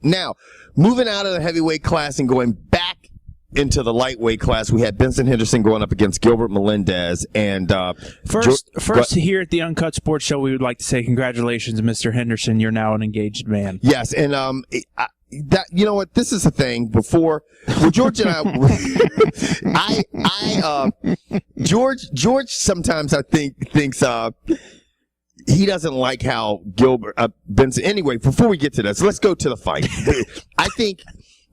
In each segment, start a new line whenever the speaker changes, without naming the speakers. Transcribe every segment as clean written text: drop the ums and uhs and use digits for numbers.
Now, moving out of the heavyweight class and going back into the lightweight class, we had Benson Henderson going up against Gilbert Melendez. And
first here at the Uncut Sports Show, we would like to say congratulations, Mr. Henderson. You're now an engaged man.
Yes, and that, you know what? This is the thing. Before, well, George and George sometimes I think thinks he doesn't like how Benson. Anyway, before we get to this, let's go to the fight. I think,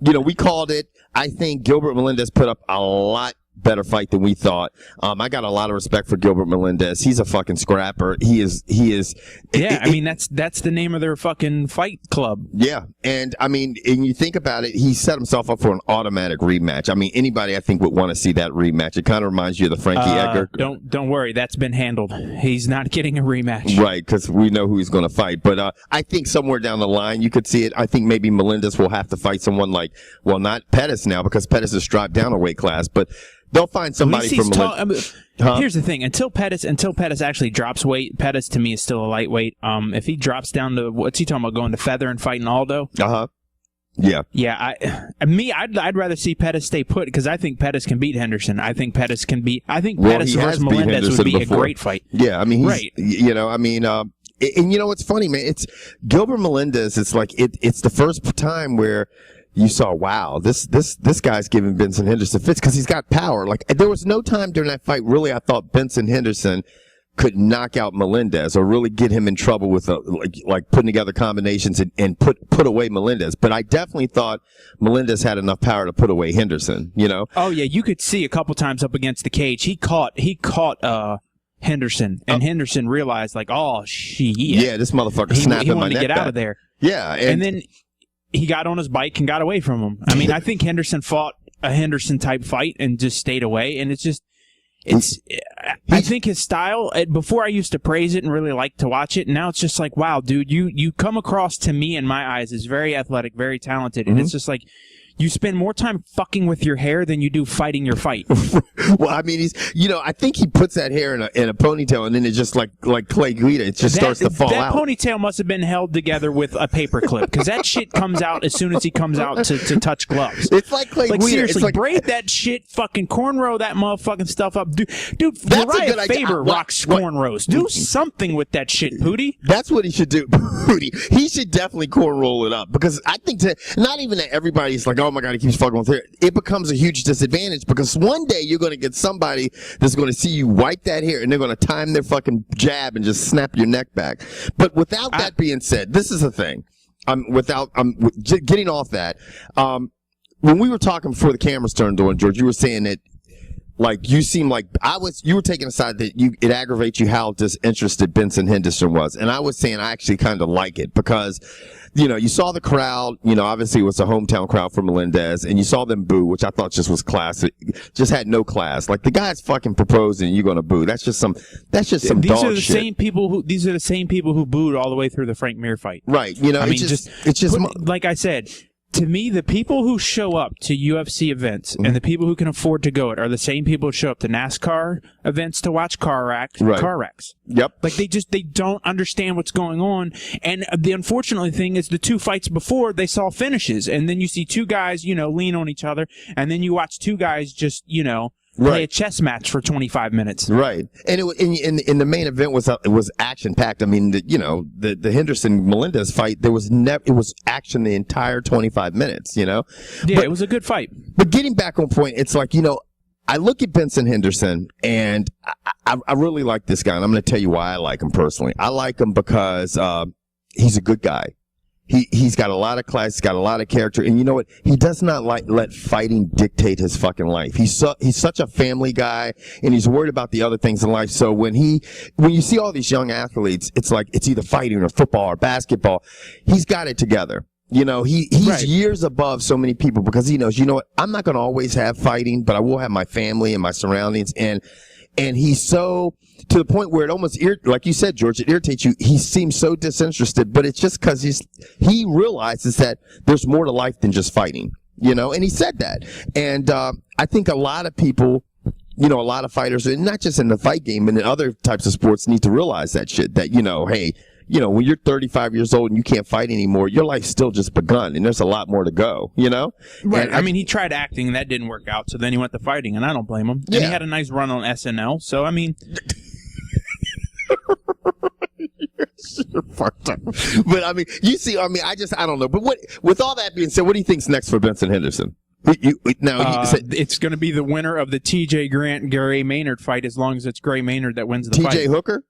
we called it. I think Gilbert Melendez put up a lot better fight than we thought. I got a lot of respect for Gilbert Melendez. He's a fucking scrapper. He is.
Yeah, I mean, that's the name of their fucking fight club.
Yeah, and I mean, and you think about it, he set himself up for an automatic rematch. I mean, anybody I think would want to see that rematch. It kind of reminds you of the Frankie Edgar.
Don't worry, that's been handled. He's not getting a rematch.
Right, because we know who he's going to fight. But I think somewhere down the line you could see it. I think maybe Melendez will have to fight someone like, well, not Pettis now, because Pettis has dropped down a weight class, but they'll find somebody from Melendez.
Here's the thing: until Pettis actually drops weight, Pettis to me is still a lightweight. If he drops down to, what's he talking about, going to feather and fighting Aldo?
Yeah.
Yeah. I'd rather see Pettis stay put, because I think Pettis can beat Henderson. I think Pettis versus Melendez would be a great fight.
Yeah, I mean, he's,
right.
And what's funny, man? It's Gilbert Melendez. It's like it's the first time where you saw, wow, this guy's giving Benson Henderson fits, because he's got power. Like, there was no time during that fight, really, I thought Benson Henderson could knock out Melendez or really get him in trouble with like putting together combinations and put away Melendez. But I definitely thought Melendez had enough power to put away Henderson, Oh,
yeah, you could see a couple times up against the cage. He caught Henderson, and Henderson realized, like, oh, shit.
Yeah, this motherfucker snapping my neck.
He wanted to get out of there.
Yeah.
And then he got on his bike and got away from him. I mean, I think Henderson fought a Henderson-type fight and just stayed away, and I think his style, before I used to praise it and really like to watch it, and now it's just like, wow, dude, you come across to me in my eyes as very athletic, very talented, and it's just like, you spend more time fucking with your hair than you do fighting your fight.
Well, I mean, I think he puts that hair in a ponytail, and then it just like Clay Guida, it just starts to fall out.
That ponytail must have been held together with a paper clip, because that shit comes out as soon as he comes out to touch gloves.
It's like Clay Guida.
Seriously, braid that shit, fucking cornrow that motherfucking stuff up. Dude, Uriah Faber rocks cornrows. Do something with that shit, Pootie.
That's what he should do, Pootie. He should definitely cornroll it up, because I think not even that everybody's like, oh my God, he keeps fucking with hair. It becomes a huge disadvantage, because one day you're going to get somebody that's going to see you wipe that hair, and they're going to time their fucking jab and just snap your neck back. But without that being said, this is the thing. Getting off that, when we were talking before the cameras turned on, George, you were saying that, like, you seem like you were taking aside that it aggravates you how disinterested Benson Henderson was. And I was saying I actually kind of like it, because, you saw the crowd, obviously it was a hometown crowd for Melendez, and you saw them boo, which I thought just was classic, just had no class. Like, the guy's fucking proposing and you're going to boo. That's just some dog shit. These are
the same people who booed all the way through the Frank Mir fight.
Right. It's just
like I said, to me, the people who show up to UFC events and the people who can afford to go are the same people who show up to NASCAR events to watch car wrecks.
Yep.
Like, they don't understand what's going on. And the unfortunate thing is, the two fights before, they saw finishes. And then you see two guys, lean on each other. And then you watch two guys just, play a chess match for 25 minutes.
Right. And in the main event was action packed. I mean, the Henderson Melendez fight, it was action the entire 25 minutes,
Yeah, it was a good fight.
But getting back on point, it's like, I look at Benson Henderson, and I really like this guy, and I'm going to tell you why I like him personally. I like him because he's a good guy. He's got a lot of class, he's got a lot of character, and you know what? He does not let fighting dictate his fucking life. He's such a family guy, and he's worried about the other things in life. So when you see all these young athletes, it's like it's either fighting or football or basketball. He's got it together. He's right. Years above so many people, because he knows, I'm not going to always have fighting, but I will have my family and my surroundings, and he's so, to the point where it almost, like you said, George, it irritates you. He seems so disinterested, but it's just because he realizes that there's more to life than just fighting, and he said that. And I think a lot of people, a lot of fighters, and not just in the fight game, and in other types of sports, need to realize that shit, that, hey, when you're 35 years old and you can't fight anymore, your life's still just begun, and there's a lot more to go,
Right.
And
I mean, he tried acting, and that didn't work out, so then he went to fighting, and I don't blame him.
Yeah.
And he had a nice run on SNL, so, I mean...
But I mean, I don't know. But with all that being said, what do you think's next for Benson Henderson?
It's going to be the winner of the TJ Grant Gray Maynard fight, as long as it's Gray Maynard that wins the fight.
TJ Hooker?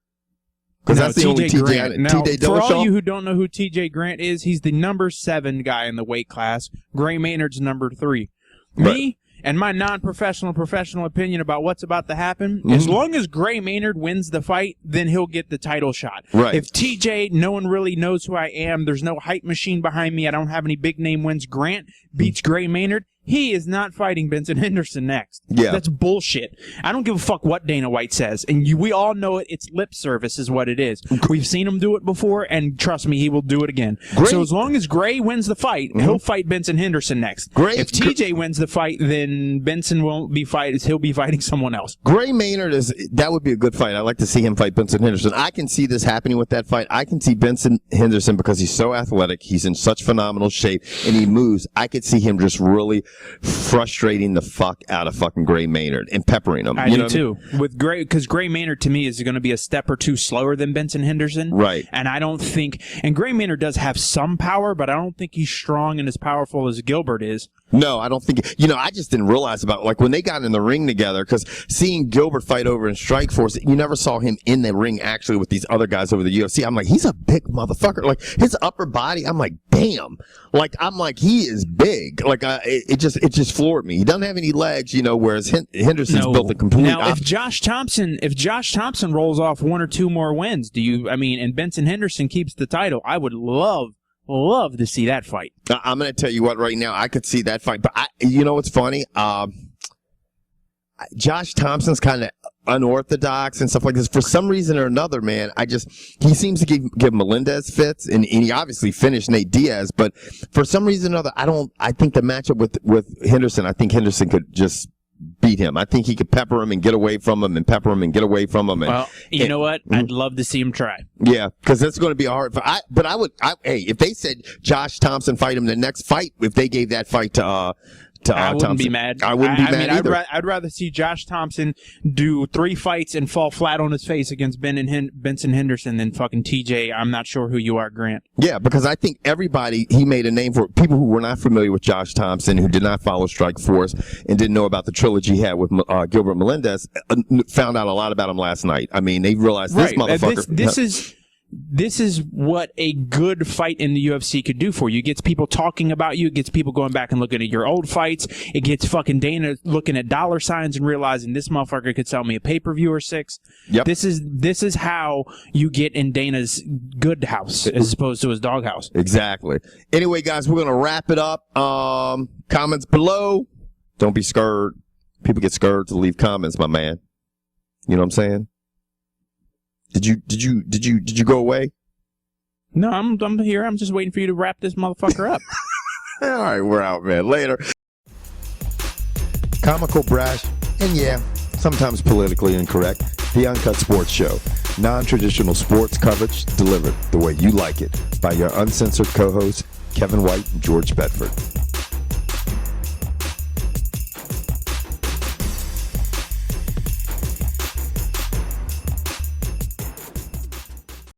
Because that's the only TJ.
Now,
TJ
for all
Dillashaw?
you who don't know who TJ Grant is, he's the number 7 guy in the weight class. Gray Maynard's number 3.
Right.
Me and my professional opinion about what's about to happen, as long as Gray Maynard wins the fight, then he'll get the title shot.
Right.
If TJ, no one really knows who I am, there's no hype machine behind me, I don't have any big name wins, Grant beats Gray Maynard, he is not fighting Benson Henderson next.
Yeah.
That's bullshit. I don't give a fuck what Dana White says. And we all know it. It's lip service is what it is. We've seen him do it before, and trust me, he will do it again. So as long as Gray wins the fight, he'll fight Benson Henderson next. If TJ wins the fight, then Benson won't be fighting. He'll be fighting someone else.
Gray Maynard that would be a good fight. I'd like to see him fight Benson Henderson. I can see this happening with that fight. I can see Benson Henderson, because he's so athletic, he's in such phenomenal shape, and he moves. I could see him just really frustrating the fuck out of fucking Gray Maynard and peppering him.
I do too. With Gray, because Gray Maynard to me is going to be a step or two slower than Benson Henderson.
Right.
And I don't think, and Gray Maynard does have some power, but I don't think he's strong and as powerful as Gilbert is.
No, I don't think. I just didn't realize about when they got in the ring together, because seeing Gilbert fight over in Strikeforce, you never saw him in the ring actually with these other guys over the UFC. I'm like, he's a big motherfucker. Like his upper body, I'm like, damn. He is big. It just floored me. He doesn't have any legs, whereas Henderson's built a complete.
Now, if Josh Thompson rolls off 1 or 2 more wins, and Benson Henderson keeps the title, I would love to see that fight.
I'm going to tell you what, right now, I could see that fight. But what's funny? Josh Thompson's kind of unorthodox and stuff like this. For some reason or another, man, he seems to give Melendez fits, and he obviously finished Nate Diaz. But for some reason or another, I think the matchup with Henderson, I think Henderson could just beat him. I think he could pepper him and get away from him, and pepper him and get away from him.
Well, you know what? I'd love to see him try.
Yeah, because that's going to be hard. But I would. If they said Josh Thompson fight him the next fight, if they gave that fight to
I wouldn't be mad.
I wouldn't be mad either.
I'd rather see Josh Thompson do 3 fights and fall flat on his face against Benson Henderson than fucking TJ. I'm not sure who you are, Grant.
Yeah, because I think he made a name for people who were not familiar with Josh Thompson, who did not follow Strikeforce and didn't know about the trilogy he had with Gilbert Melendez, found out a lot about him last night. I mean, they realized this motherfucker.
This is what a good fight in the UFC could do for you. It gets people talking about you. It gets people going back and looking at your old fights. It gets fucking Dana looking at dollar signs and realizing this motherfucker could sell me a pay-per-view or 6.
Yep.
This is how you get in Dana's good house as opposed to his dog house.
Exactly. Anyway, guys, we're going to wrap it up. Comments below. Don't be scared. People get scared to leave comments, my man. You know what I'm saying? Did you go away?
No, I'm here. I'm just waiting for you to wrap this motherfucker up.
All right, we're out, man. Later. Comical, brash, and sometimes politically incorrect. The Uncut Sports Show. Non-traditional sports coverage delivered the way you like it by your uncensored co-hosts, Kevin White and George Bedford.